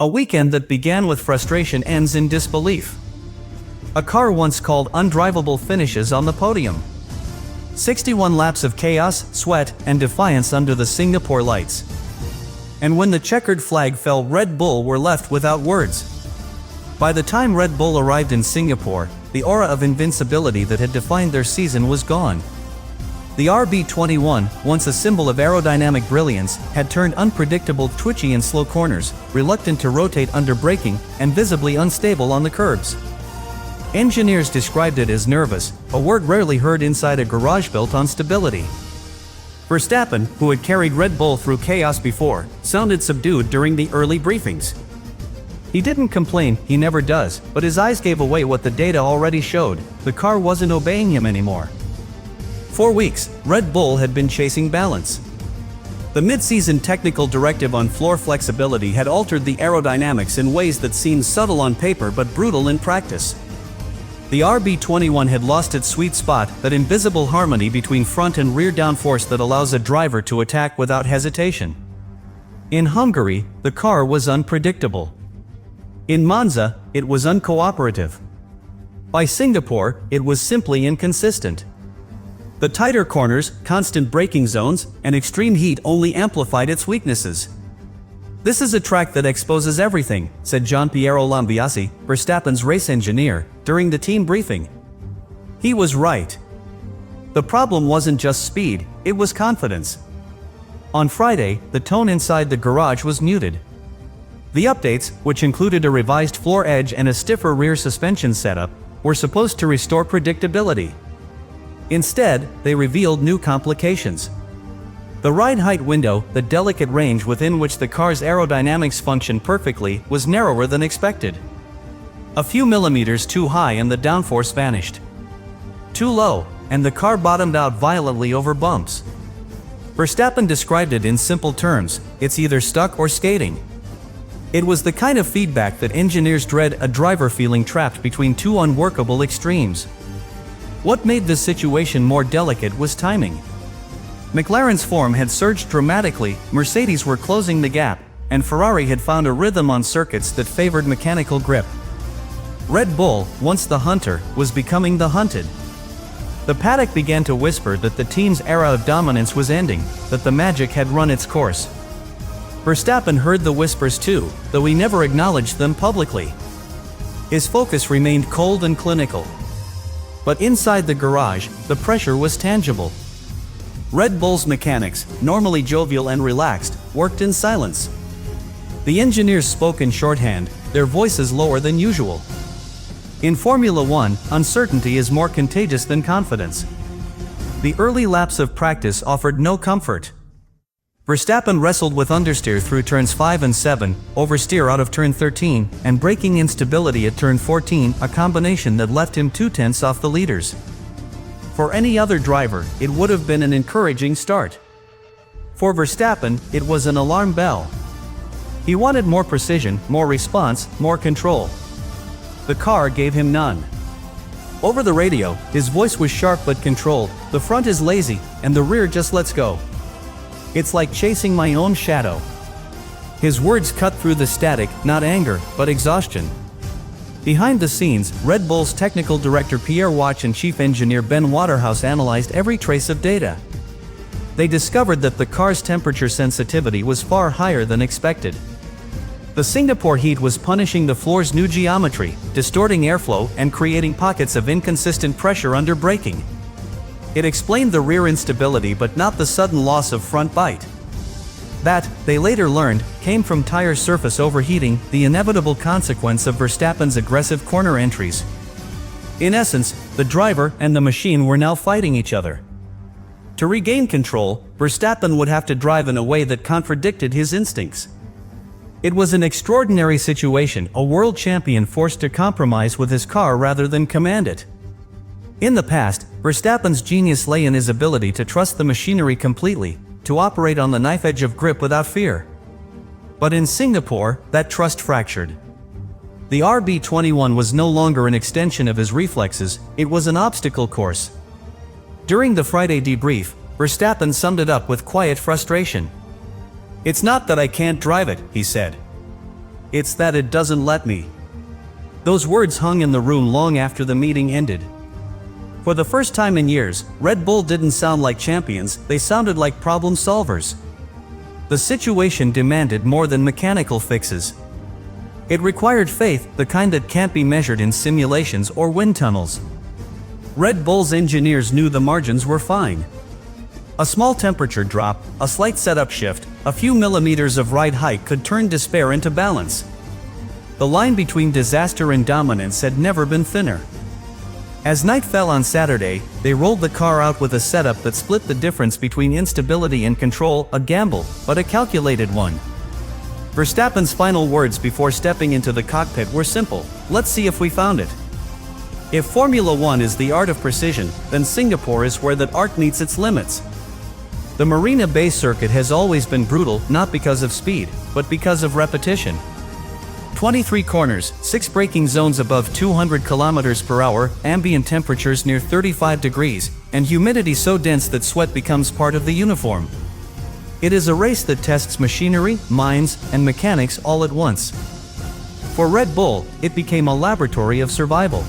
A weekend that began with frustration ends in disbelief. A car once called undrivable finishes on the podium. 61 laps of chaos, sweat, and defiance under the Singapore lights. And when the checkered flag fell, Red Bull were left without words. By the time Red Bull arrived in Singapore, the aura of invincibility that had defined their season was gone. The RB21, once a symbol of aerodynamic brilliance, had turned unpredictable, twitchy in slow corners, reluctant to rotate under braking, and visibly unstable on the curbs. Engineers described it as nervous, a word rarely heard inside a garage built on stability. Verstappen, who had carried Red Bull through chaos before, sounded subdued during the early briefings. He didn't complain, he never does, but his eyes gave away what the data already showed: the car wasn't obeying him anymore. For weeks, Red Bull had been chasing balance. The mid-season technical directive on floor flexibility had altered the aerodynamics in ways that seemed subtle on paper but brutal in practice. The RB21 had lost its sweet spot, that invisible harmony between front and rear downforce that allows a driver to attack without hesitation. In Hungary, the car was unpredictable. In Monza, it was uncooperative. By Singapore, it was simply inconsistent. The tighter corners, constant braking zones, and extreme heat only amplified its weaknesses. "This is a track that exposes everything," said Gianpiero Lambiase, Verstappen's race engineer, during the team briefing. He was right. The problem wasn't just speed, it was confidence. On Friday, the tone inside the garage was muted. The updates, which included a revised floor edge and a stiffer rear suspension setup, were supposed to restore predictability. Instead, they revealed new complications. The ride height window, the delicate range within which the car's aerodynamics functioned perfectly, was narrower than expected. A few millimeters too high and the downforce vanished. Too low, and the car bottomed out violently over bumps. Verstappen described it in simple terms: it's either stuck or skating. It was the kind of feedback that engineers dread, a driver feeling trapped between two unworkable extremes. What made this situation more delicate was timing. McLaren's form had surged dramatically, Mercedes were closing the gap, and Ferrari had found a rhythm on circuits that favored mechanical grip. Red Bull, once the hunter, was becoming the hunted. The paddock began to whisper that the team's era of dominance was ending, that the magic had run its course. Verstappen heard the whispers too, though he never acknowledged them publicly. His focus remained cold and clinical. But inside the garage, the pressure was tangible. Red Bull's mechanics, normally jovial and relaxed, worked in silence. The engineers spoke in shorthand, their voices lower than usual. In Formula One, uncertainty is more contagious than confidence. The early laps of practice offered no comfort. Verstappen wrestled with understeer through turns 5 and 7, oversteer out of turn 13, and braking instability at turn 14, a combination that left him 2/10 off the leaders. For any other driver, it would have been an encouraging start. For Verstappen, it was an alarm bell. He wanted more precision, more response, more control. The car gave him none. Over the radio, his voice was sharp but controlled: "The front is lazy, and the rear just lets go. It's like chasing my own shadow." His words cut through the static, not anger, but exhaustion. Behind the scenes, Red Bull's technical director Pierre Watch and chief engineer Ben Waterhouse analyzed every trace of data. They discovered that the car's temperature sensitivity was far higher than expected. The Singapore heat was punishing the floor's new geometry, distorting airflow and creating pockets of inconsistent pressure under braking. It explained the rear instability but not the sudden loss of front bite. That, they later learned, came from tire surface overheating, the inevitable consequence of Verstappen's aggressive corner entries. In essence, the driver and the machine were now fighting each other. To regain control, Verstappen would have to drive in a way that contradicted his instincts. It was an extraordinary situation, a world champion forced to compromise with his car rather than command it. In the past, Verstappen's genius lay in his ability to trust the machinery completely, to operate on the knife edge of grip without fear. But in Singapore, that trust fractured. The RB21 was no longer an extension of his reflexes, it was an obstacle course. During the Friday debrief, Verstappen summed it up with quiet frustration. "It's not that I can't drive it," he said. It's that it doesn't let me." Those words hung in the room long after the meeting ended. For the first time in years, Red Bull didn't sound like champions, they sounded like problem solvers. The situation demanded more than mechanical fixes. It required faith, the kind that can't be measured in simulations or wind tunnels. Red Bull's engineers knew the margins were fine. A small temperature drop, a slight setup shift, a few millimeters of ride height could turn despair into balance. The line between disaster and dominance had never been thinner. As night fell on Saturday, they rolled the car out with a setup that split the difference between instability and control, a gamble, but a calculated one. Verstappen's final words before stepping into the cockpit were simple: "Let's see if we found it." If Formula One is the art of precision, then Singapore is where that art meets its limits. The Marina Bay circuit has always been brutal, not because of speed, but because of repetition. 23 corners, 6 braking zones above 200 km/h, ambient temperatures near 35 degrees, and humidity so dense that sweat becomes part of the uniform. It is a race that tests machinery, minds, and mechanics all at once. For Red Bull, it became a laboratory of survival.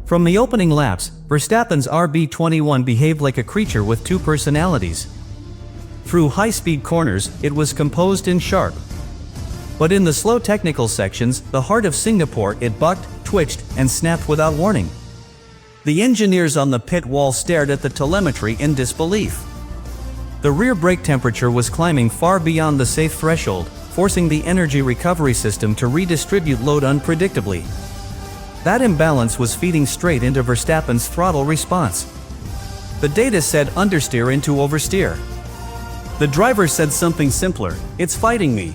From the opening laps, Verstappen's RB21 behaved like a creature with two personalities. Through high-speed corners, it was composed and sharp. But in the slow technical sections, the heart of Singapore, it bucked, twitched, and snapped without warning. The engineers on the pit wall stared at the telemetry in disbelief. The rear brake temperature was climbing far beyond the safe threshold, forcing the energy recovery system to redistribute load unpredictably. That imbalance was feeding straight into Verstappen's throttle response. The data said understeer into oversteer. The driver said something simpler: "It's fighting me."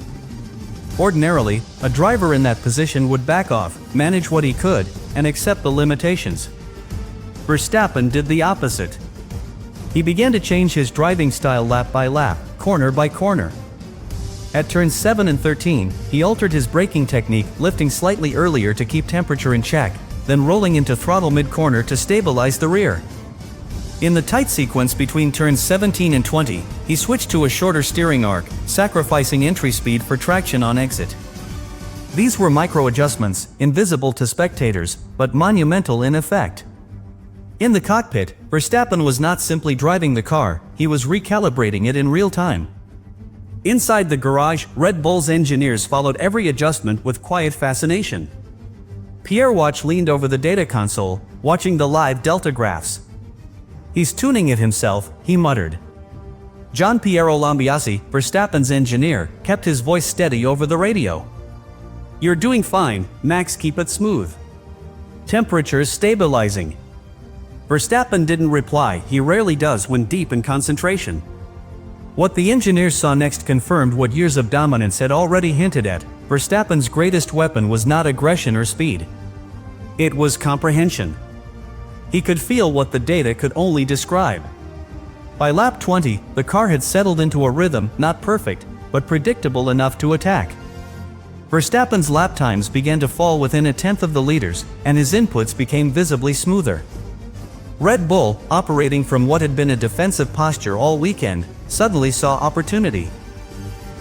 Ordinarily, a driver in that position would back off, manage what he could, and accept the limitations. Verstappen did the opposite. He began to change his driving style lap by lap, corner by corner. At turns 7 and 13, he altered his braking technique, lifting slightly earlier to keep temperature in check, then rolling into throttle mid-corner to stabilize the rear. In the tight sequence between turns 17 and 20, he switched to a shorter steering arc, sacrificing entry speed for traction on exit. These were micro-adjustments, invisible to spectators, but monumental in effect. In the cockpit, Verstappen was not simply driving the car, he was recalibrating it in real time. Inside the garage, Red Bull's engineers followed every adjustment with quiet fascination. Pierre Watch leaned over the data console, watching the live delta graphs. "He's tuning it himself," he muttered. Gian Piero Lambiase, Verstappen's engineer, kept his voice steady over the radio. "You're doing fine, Max, keep it smooth. Temperature's stabilizing." Verstappen didn't reply, he rarely does when deep in concentration. What the engineers saw next confirmed what years of dominance had already hinted at: Verstappen's greatest weapon was not aggression or speed. It was comprehension. He could feel what the data could only describe. By lap 20, the car had settled into a rhythm, not perfect, but predictable enough to attack. Verstappen's lap times began to fall within a tenth of the leaders, and his inputs became visibly smoother. Red Bull, operating from what had been a defensive posture all weekend, suddenly saw opportunity.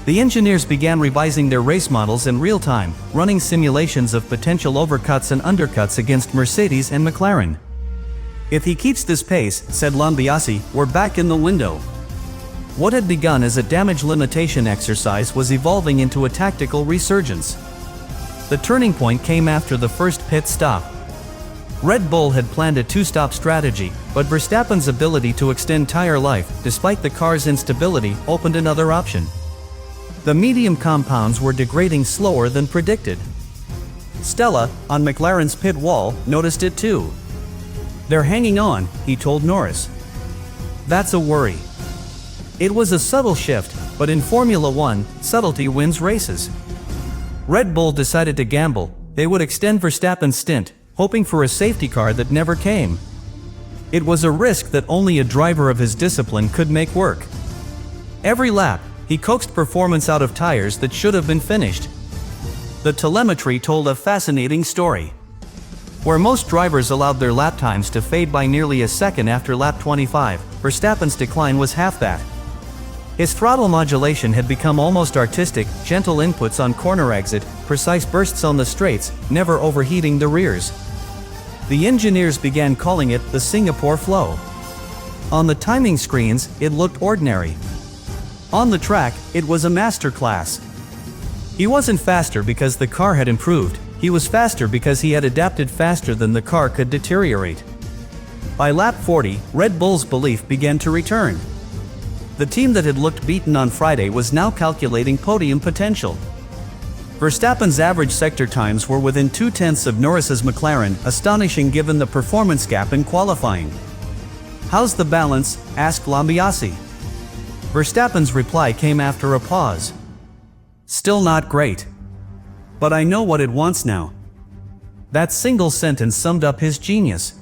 The engineers began revising their race models in real time, running simulations of potential overcuts and undercuts against Mercedes and McLaren. "If he keeps this pace," said Lambiase, "we're back in the window." What had begun as a damage limitation exercise was evolving into a tactical resurgence. The turning point came after the first pit stop. Red Bull had planned a two-stop strategy, but Verstappen's ability to extend tire life, despite the car's instability, opened another option. The medium compounds were degrading slower than predicted. Stella, on McLaren's pit wall, noticed it too. "They're hanging on," he told Norris. "That's a worry." It was a subtle shift, but in Formula One, subtlety wins races. Red Bull decided to gamble. They would extend Verstappen's stint, hoping for a safety car that never came. It was a risk that only a driver of his discipline could make work. Every lap, he coaxed performance out of tires that should have been finished. The telemetry told a fascinating story. Where most drivers allowed their lap times to fade by nearly a second after lap 25, Verstappen's decline was half that. His throttle modulation had become almost artistic, gentle inputs on corner exit, precise bursts on the straights, never overheating the rears. The engineers began calling it the Singapore flow. On the timing screens, it looked ordinary. On the track, it was a masterclass. He wasn't faster because the car had improved, he was faster because he had adapted faster than the car could deteriorate. By lap 40, Red Bull's belief began to return. The team that had looked beaten on Friday was now calculating podium potential. Verstappen's average sector times were within 0.2 of Norris's McLaren, astonishing given the performance gap in qualifying. "How's the balance?" asked Lambiase. Verstappen's reply came after a pause. "Still not great. But I know what it wants now." That single sentence summed up his genius.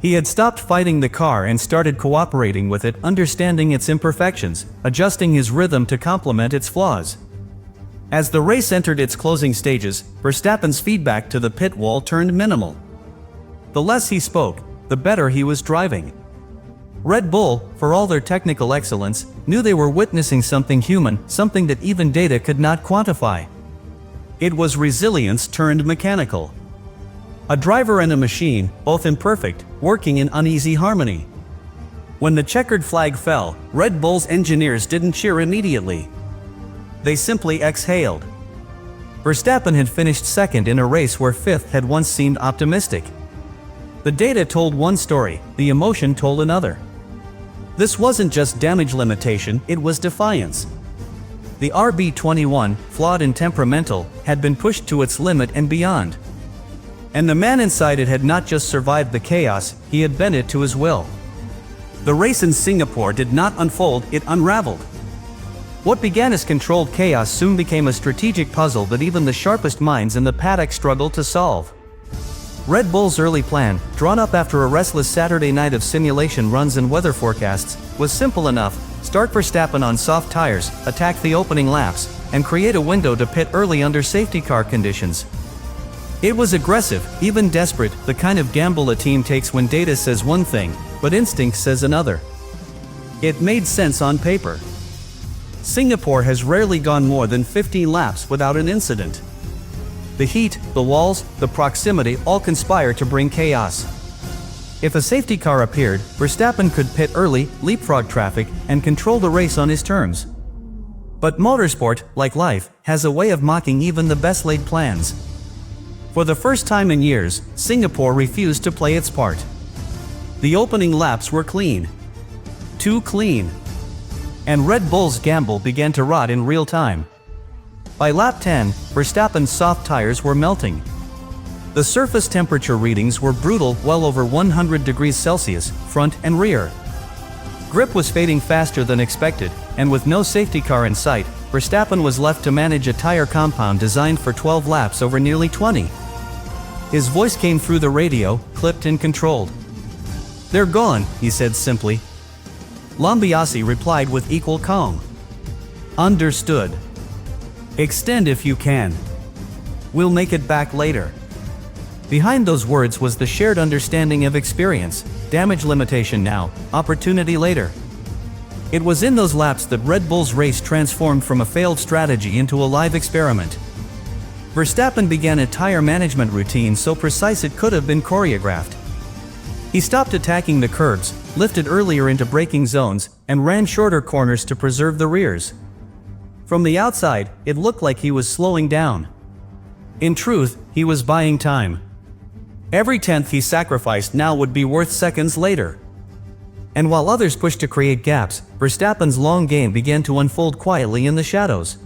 He had stopped fighting the car and started cooperating with it, understanding its imperfections, adjusting his rhythm to complement its flaws. As the race entered its closing stages, Verstappen's feedback to the pit wall turned minimal. The less he spoke, the better he was driving. Red Bull, for all their technical excellence, knew they were witnessing something human, something that even data could not quantify. It was resilience turned mechanical. A driver and a machine, both imperfect, working in uneasy harmony. When the checkered flag fell, Red Bull's engineers didn't cheer immediately. They simply exhaled. Verstappen had finished second in a race where fifth had once seemed optimistic. The data told one story, the emotion told another. This wasn't just damage limitation, it was defiance. The RB21, flawed and temperamental, had been pushed to its limit and beyond. And the man inside it had not just survived the chaos, he had bent it to his will. The race in Singapore did not unfold, it unraveled. What began as controlled chaos soon became a strategic puzzle that even the sharpest minds in the paddock struggled to solve. Red Bull's early plan, drawn up after a restless Saturday night of simulation runs and weather forecasts, was simple enough: start Verstappen on soft tires, attack the opening laps, and create a window to pit early under safety car conditions. It was aggressive, even desperate, the kind of gamble a team takes when data says one thing, but instinct says another. It made sense on paper. Singapore has rarely gone more than 15 laps without an incident. The heat, the walls, the proximity all conspire to bring chaos. If a safety car appeared, Verstappen could pit early, leapfrog traffic, and control the race on his terms. But motorsport, like life, has a way of mocking even the best laid plans. For the first time in years, Singapore refused to play its part. The opening laps were clean. Too clean. And Red Bull's gamble began to rot in real time. By lap 10, Verstappen's soft tires were melting. The surface temperature readings were brutal, well over 100 degrees Celsius, front and rear. Grip was fading faster than expected, and with no safety car in sight, Verstappen was left to manage a tire compound designed for 12 laps over nearly 20. His voice came through the radio, clipped and controlled. "They're gone," he said simply. Lambiase replied with equal calm. "Understood. Extend if you can. We'll make it back later." Behind those words was the shared understanding of experience: damage limitation now, opportunity later. It was in those laps that Red Bull's race transformed from a failed strategy into a live experiment. Verstappen began a tire management routine so precise it could have been choreographed. He stopped attacking the curbs, lifted earlier into braking zones, and ran shorter corners to preserve the rears. From the outside, it looked like he was slowing down. In truth, he was buying time. Every tenth he sacrificed now would be worth seconds later. And while others pushed to create gaps, Verstappen's long game began to unfold quietly in the shadows.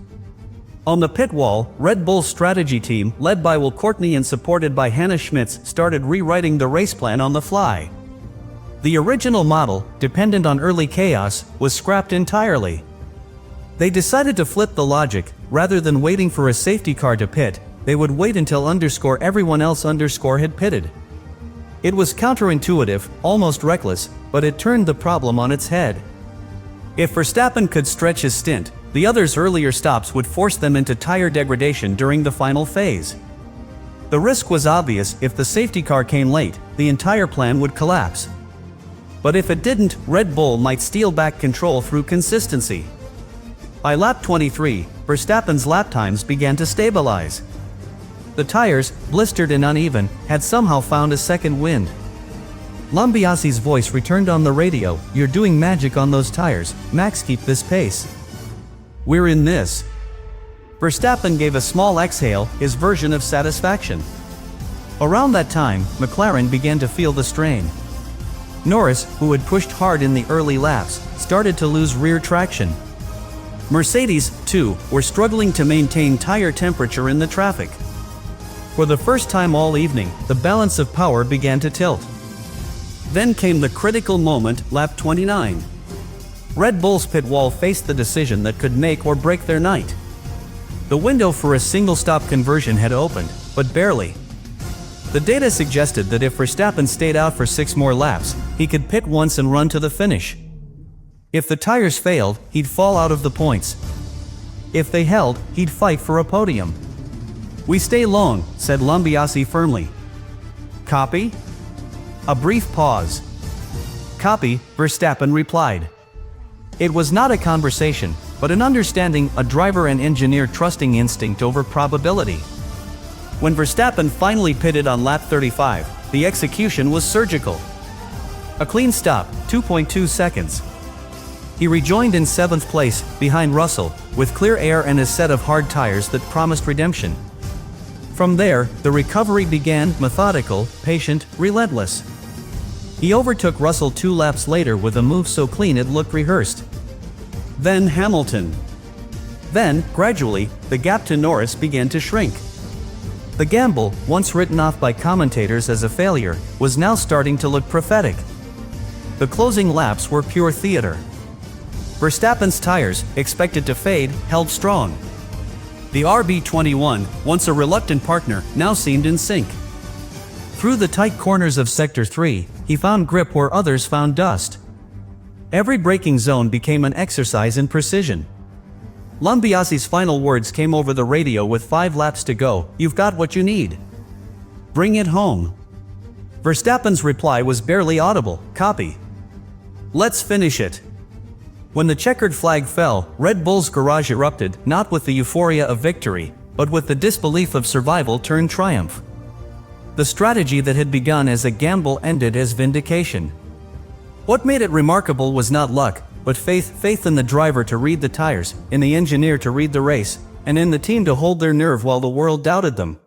On the pit wall, Red Bull's strategy team, led by Will Courtney and supported by Hannah Schmitz, started rewriting the race plan on the fly. The original model, dependent on early chaos, was scrapped entirely. They decided to flip the logic. Rather than waiting for a safety car to pit, they would wait until everyone else had pitted. It was counterintuitive, almost reckless, but it turned the problem on its head. If Verstappen could stretch his stint, the others' earlier stops would force them into tire degradation during the final phase. The risk was obvious: if the safety car came late, the entire plan would collapse. But if it didn't, Red Bull might steal back control through consistency. By lap 23, Verstappen's lap times began to stabilize. The tires, blistered and uneven, had somehow found a second wind. Lambiase's voice returned on the radio, "You're doing magic on those tires, Max, keep this pace. We're in this." Verstappen gave a small exhale, his version of satisfaction. Around that time, McLaren began to feel the strain. Norris, who had pushed hard in the early laps, started to lose rear traction. Mercedes, too, were struggling to maintain tire temperature in the traffic. For the first time all evening, the balance of power began to tilt. Then came the critical moment, lap 29. Red Bull's pit wall faced the decision that could make or break their night. The window for a single-stop conversion had opened, but barely. The data suggested that if Verstappen stayed out for 6 more laps, he could pit once and run to the finish. If the tires failed, he'd fall out of the points. If they held, he'd fight for a podium. "We stay long," said Lambiase firmly. "Copy?" A brief pause. "Copy," Verstappen replied. It was not a conversation, but an understanding, a driver and engineer trusting instinct over probability. When Verstappen finally pitted on lap 35, the execution was surgical. A clean stop, 2.2 seconds. He rejoined in 7th place, behind Russell, with clear air and a set of hard tires that promised redemption. From there, the recovery began, methodical, patient, relentless. He overtook Russell 2 laps later with a move so clean it looked rehearsed. Then Hamilton. Then, gradually, the gap to Norris began to shrink. The gamble, once written off by commentators as a failure, was now starting to look prophetic. The closing laps were pure theater. Verstappen's tires, expected to fade, held strong. The RB21, once a reluctant partner, now seemed in sync. Through the tight corners of Sector 3, he found grip where others found dust. Every braking zone became an exercise in precision. Lambiase's final words came over the radio with 5 laps to go, "You've got what you need. Bring it home." Verstappen's reply was barely audible, "Copy. Let's finish it." When the checkered flag fell, Red Bull's garage erupted, not with the euphoria of victory, but with the disbelief of survival turned triumph. The strategy that had begun as a gamble ended as vindication. What made it remarkable was not luck, but faith in the driver to read the tires, in the engineer to read the race, and in the team to hold their nerve while the world doubted them.